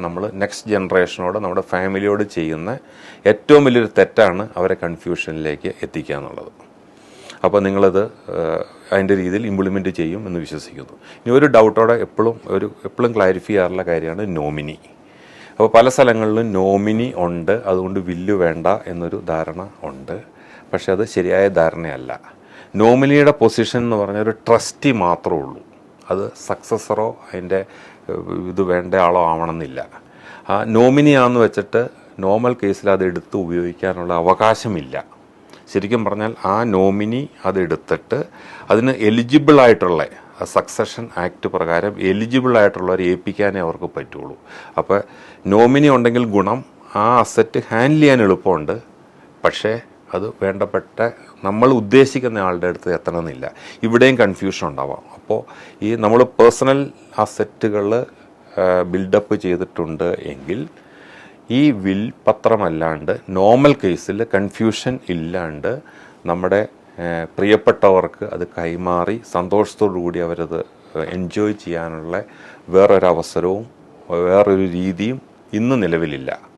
നമ്മൾ നെക്സ്റ്റ് ജനറേഷനോട് നമ്മുടെ ഫാമിലിയോട് ചെയ്യുന്ന ഏറ്റവും വലിയൊരു തെറ്റാണ് അവരെ കൺഫ്യൂഷനിലേക്ക് എത്തിക്കുക എന്നുള്ളത്. അപ്പോൾ നിങ്ങളത് അതിൻ്റെ രീതിയിൽ ഇംപ്ലിമെൻറ്റ് ചെയ്യും എന്ന് വിശ്വസിക്കുന്നു. ഇനി ഒരു ഡൗട്ടോടെ എപ്പോഴും ക്ലാരിഫൈ ചെയ്യാറുള്ള കാര്യമാണ് നോമിനി. അപ്പോൾ പല സ്ഥലങ്ങളിലും നോമിനി ഉണ്ട്, അതുകൊണ്ട് വില്ല് വേണ്ട എന്നൊരു ധാരണ ഉണ്ട്. പക്ഷെ അത് ശരിയായ ധാരണയല്ല. നോമിനിയുടെ പൊസിഷൻ എന്ന് പറഞ്ഞാൽ ഒരു ട്രസ്റ്റി മാത്രമേ ഉള്ളൂ. അത് സക്സസറോ അതിൻ്റെ ഇത് വേണ്ട ആളോ ആവണമെന്നില്ല. ആ നോമിനിയാണെന്ന് വെച്ചിട്ട് നോർമൽ കേസിൽ അത് എടുത്ത് ഉപയോഗിക്കാനുള്ള അവകാശമില്ല. ശരിക്കും പറഞ്ഞാൽ ആ നോമിനി അതെടുത്തിട്ട് അതിന് എലിജിബിളായിട്ടുള്ള സക്സഷൻ ആക്ട് പ്രകാരം എലിജിബിളായിട്ടുള്ളവരെ ഏൽപ്പിക്കാനേ അവർക്ക് പറ്റുള്ളൂ. അപ്പോൾ നോമിനി ഉണ്ടെങ്കിൽ ഗുണം ആ അസറ്റ് ഹാൻഡിൽ ചെയ്യാൻ എളുപ്പമുണ്ട്. പക്ഷേ അത് വേണ്ടപ്പെട്ട നമ്മൾ ഉദ്ദേശിക്കുന്ന ആളുടെ അടുത്ത് എത്തണമെന്നില്ല. ഇവിടെയും കൺഫ്യൂഷൻ ഉണ്ടാവാം. അപ്പോൾ ഈ നമ്മൾ പേഴ്സണൽ അസറ്റുകൾ ബിൽഡപ്പ് ചെയ്തിട്ടുണ്ട് എങ്കിൽ ഈ വിൽ പത്രമല്ലാണ്ട് നോർമൽ കേസിൽ കൺഫ്യൂഷൻ ഇല്ലാണ്ട് നമ്മുടെ പ്രിയപ്പെട്ടവർക്ക് അത് കൈമാറി സന്തോഷത്തോടു കൂടി അവരത് എൻജോയ് ചെയ്യാനുള്ള വേറൊരവസരവും വേറൊരു രീതിയും ഇന്ന് നിലവിലില്ല.